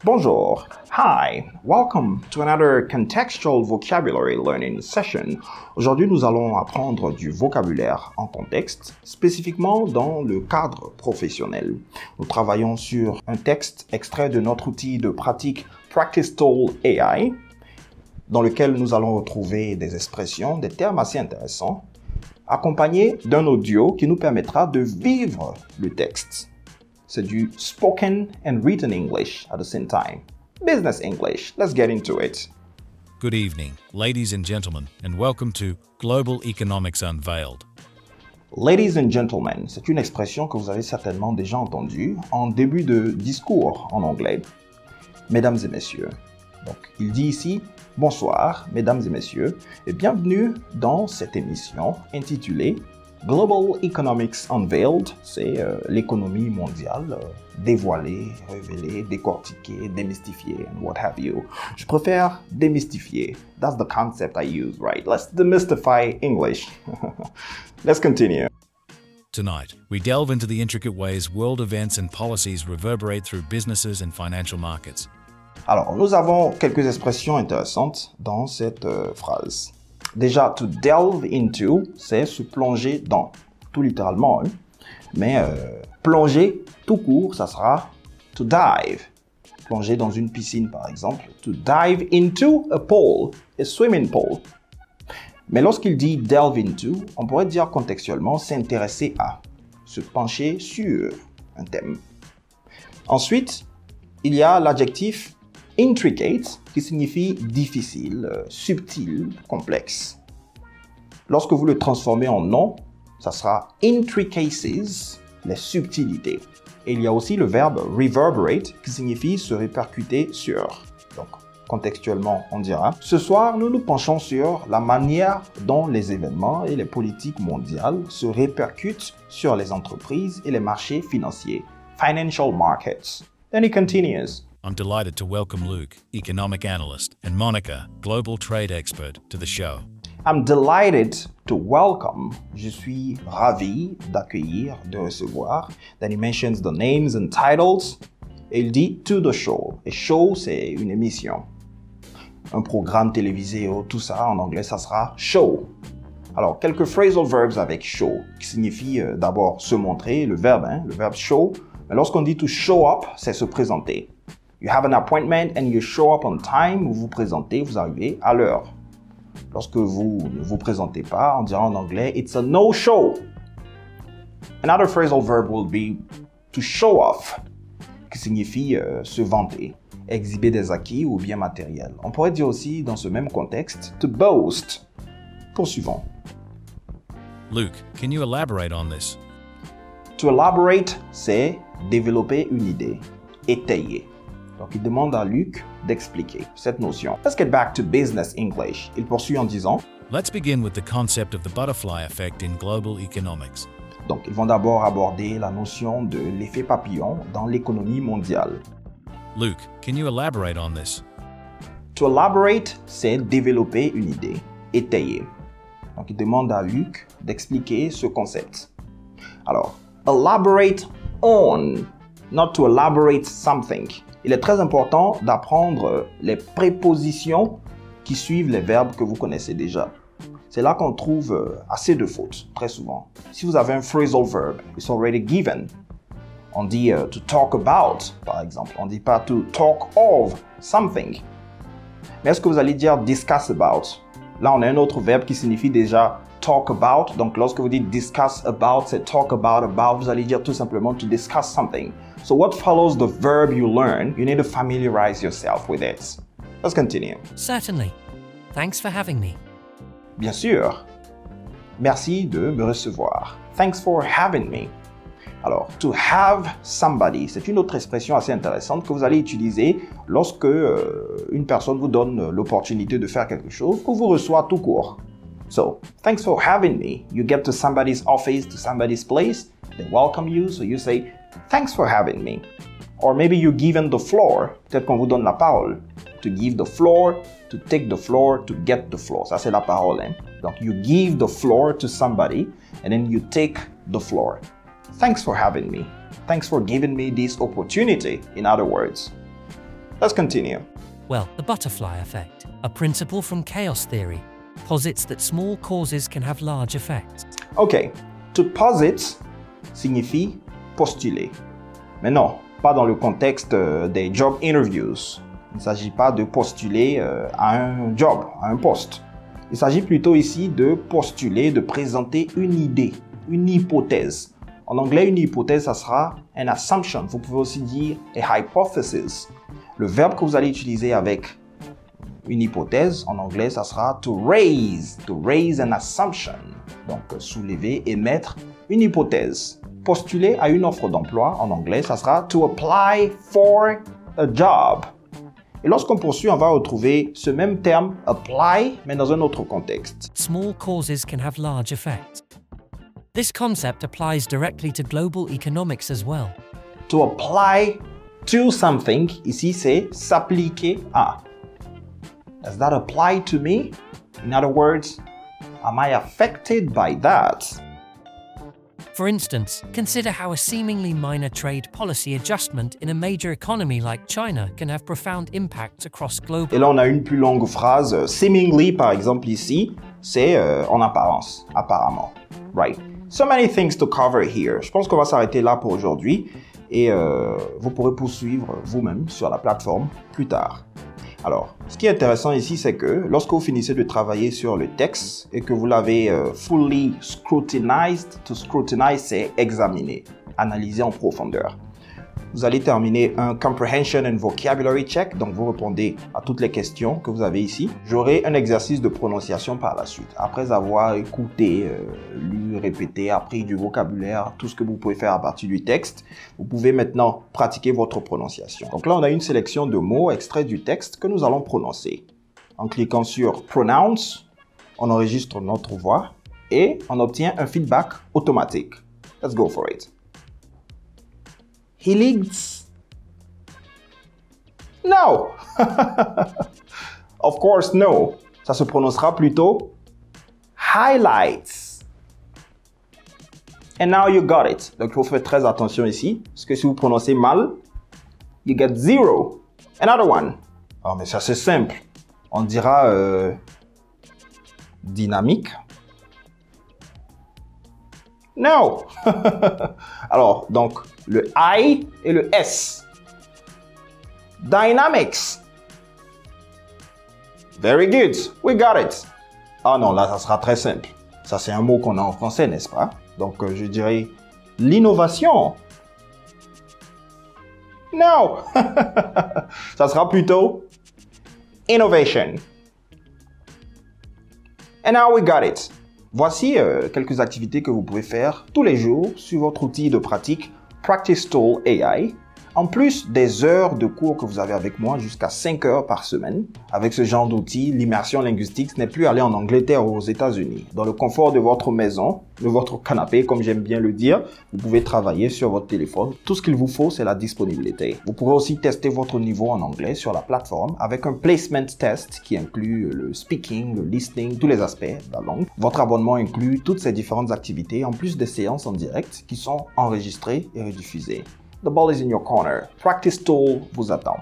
Bonjour. Hi. Welcome to another contextual vocabulary learning session. Aujourd'hui, nous allons apprendre du vocabulaire en contexte, spécifiquement dans le cadre professionnel. Nous travaillons sur un texte extrait de notre outil de pratique Practice Tool AI, dans lequel nous allons retrouver des expressions, des termes assez intéressants, accompagnés d'un audio qui nous permettra de vivre le texte. C'est du spoken and written English at the same time. Business English. Let's get into it. Good evening, ladies and gentlemen, and welcome to Global Economics Unveiled. Ladies and gentlemen, c'est une expression que vous avez certainement déjà entendue en début de discours en anglais. Mesdames et messieurs. Donc, il dit ici « Bonsoir, mesdames et messieurs, et bienvenue dans cette émission intitulée « Global Economics Unveiled », c'est l'économie mondiale dévoilée, révélée, décortiquée, démystifiée, and what have you. Je préfère démystifier. That's the concept I use, right? Let's demystify English. Let's continue. Tonight, we delve into the intricate ways world events and policies reverberate through businesses and financial markets. Alors, nous avons quelques expressions intéressantes dans cette phrase. Déjà, to delve into, c'est se plonger dans, tout littéralement. Hein? Mais plonger, tout court, ça sera to dive. Plonger dans une piscine, par exemple. To dive into a pool, a swimming pool. Mais lorsqu'il dit delve into, on pourrait dire contextuellement s'intéresser à, se pencher sur un thème. Ensuite, il y a l'adjectif intricate, qui signifie difficile, subtil, complexe. Lorsque vous le transformez en nom, ça sera intricacies, les subtilités. Et il y a aussi le verbe reverberate, qui signifie se répercuter sur. Donc, contextuellement, on dira « Ce soir, nous nous penchons sur la manière dont les événements et les politiques mondiales se répercutent sur les entreprises et les marchés financiers, financial markets. » Then he continues. I'm delighted to welcome Luke, economic analyst, and Monica, global trade expert, to the show. I'm delighted to welcome. Je suis ravi d'accueillir, de recevoir. Then he mentions the names and titles. Et il dit to the show. Et show, c'est une émission. Un programme télévisé ou tout ça, en anglais, ça sera show. Alors, quelques phrasal verbs avec show, qui signifie d'abord se montrer, le verbe show. Mais lorsqu'on dit to show up, c'est se présenter. You have an appointment and you show up on time. Vous vous présentez, vous arrivez à l'heure. Lorsque vous ne vous présentez pas, on dira en anglais, it's a no-show. Another phrasal verb will be to show off, qui signifie se vanter, exhiber des acquis ou biens matériels. On pourrait dire aussi, dans ce même contexte, to boast. Poursuivons. Luke, can you elaborate on this? To elaborate, c'est développer une idée, étayer. Donc, il demande à Luc d'expliquer cette notion. Let's get back to business English. Il poursuit en disant Let's begin with the concept of the butterfly effect in global economics. Donc, ils vont d'abord aborder la notion de l'effet papillon dans l'économie mondiale. Luke, can you elaborate on this? To elaborate, c'est développer une idée, étayer. Donc, il demande à Luc d'expliquer ce concept. Alors, elaborate on, not to elaborate something. Il est très important d'apprendre les prépositions qui suivent les verbes que vous connaissez déjà. C'est là qu'on trouve assez de fautes, très souvent. Si vous avez un phrasal verb, it's already given. On dit to talk about, par exemple. On ne dit pas to talk of something. Mais est-ce que vous allez dire discuss about? Là, on a un autre verbe qui signifie déjà talk about. Donc, lorsque vous dites discuss about, c'est talk about. Vous allez dire tout simplement to discuss something. So what follows the verb you learn, you need to familiarize yourself with it. Let's continue. Certainly. Thanks for having me. Bien sûr. Merci de me recevoir. Thanks for having me. Alors, to have somebody, c'est une autre expression assez intéressante que vous allez utiliser lorsque une personne vous donne l'opportunité de faire quelque chose ou vous reçoit tout court. So, thanks for having me. You get to somebody's office, to somebody's place, they welcome you, so you say, thanks for having me. Or maybe you're given the floor, peut-être qu'on vous donne la parole. To give the floor, to take the floor, to get the floor. Ça, c'est la parole. Hein? Donc, you give the floor to somebody, and then you take the floor. Thanks for having me. Thanks for giving me this opportunity, in other words. Let's continue. Well, the butterfly effect, a principle from chaos theory, posits that small causes can have large effects. Ok, to posit signifie postuler. Mais non, pas dans le contexte des job interviews. Il ne s'agit pas de postuler à un job, à un poste. Il s'agit plutôt ici de postuler, de présenter une idée, une hypothèse. En anglais, une hypothèse, ça sera an assumption. Vous pouvez aussi dire a hypothesis. Le verbe que vous allez utiliser avec une hypothèse, en anglais, ça sera to raise an assumption. Donc, soulever, émettre une hypothèse. Postuler à une offre d'emploi, en anglais, ça sera to apply for a job. Et lorsqu'on poursuit, on va retrouver ce même terme apply, mais dans un autre contexte. Small causes can have large effects. This concept applies directly to global economics as well. To apply to something, ici c'est s'appliquer à. Does that apply to me? In other words, am I affected by that? For instance, consider how a seemingly minor trade policy adjustment in a major economy like China can have profound impacts across global. Et là, on a une plus longue phrase. Seemingly, par exemple, ici, c'est en apparence, apparemment. Right. So many things to cover here. Je pense qu'on va s'arrêter là pour aujourd'hui et vous pourrez poursuivre vous-même sur la plateforme plus tard. Alors, ce qui est intéressant ici, c'est que lorsque vous finissez de travailler sur le texte et que vous l'avez fully scrutinized, to scrutinize, c'est examiner, analyser en profondeur. Vous allez terminer un Comprehension and Vocabulary Check, donc vous répondez à toutes les questions que vous avez ici. J'aurai un exercice de prononciation par la suite. Après avoir écouté, lu, répété, appris du vocabulaire, tout ce que vous pouvez faire à partir du texte, vous pouvez maintenant pratiquer votre prononciation. Donc là, on a une sélection de mots extraits du texte que nous allons prononcer. En cliquant sur Pronounce, on enregistre notre voix et on obtient un feedback automatique. Let's go for it. He leads. No. Of course, no. Ça se prononcera plutôt highlights. And now you got it. Donc, il faut faire très attention ici. Parce que si vous prononcez mal, you get 0. Another one. Oh, mais ça, c'est simple. On dira dynamique. No. Alors, donc, le I et le S. Dynamics. Very good. We got it. Ah non, là, ça sera très simple. Ça, c'est un mot qu'on a en français, n'est-ce pas? Donc, je dirais l'innovation. No. Ça sera plutôt innovation. And now we got it. Voici quelques activités que vous pouvez faire tous les jours sur votre outil de pratique Practice Tool AI. En plus des heures de cours que vous avez avec moi, jusqu'à 5 heures par semaine, avec ce genre d'outils, l'immersion linguistique n'est plus aller en Angleterre ou aux États-Unis. Dans le confort de votre maison, de votre canapé, comme j'aime bien le dire, vous pouvez travailler sur votre téléphone. Tout ce qu'il vous faut, c'est la disponibilité. Vous pourrez aussi tester votre niveau en anglais sur la plateforme avec un placement test qui inclut le speaking, le listening, tous les aspects de la langue. Votre abonnement inclut toutes ces différentes activités, en plus des séances en direct qui sont enregistrées et rediffusées. The ball is in your corner. Practice Tool vous attend.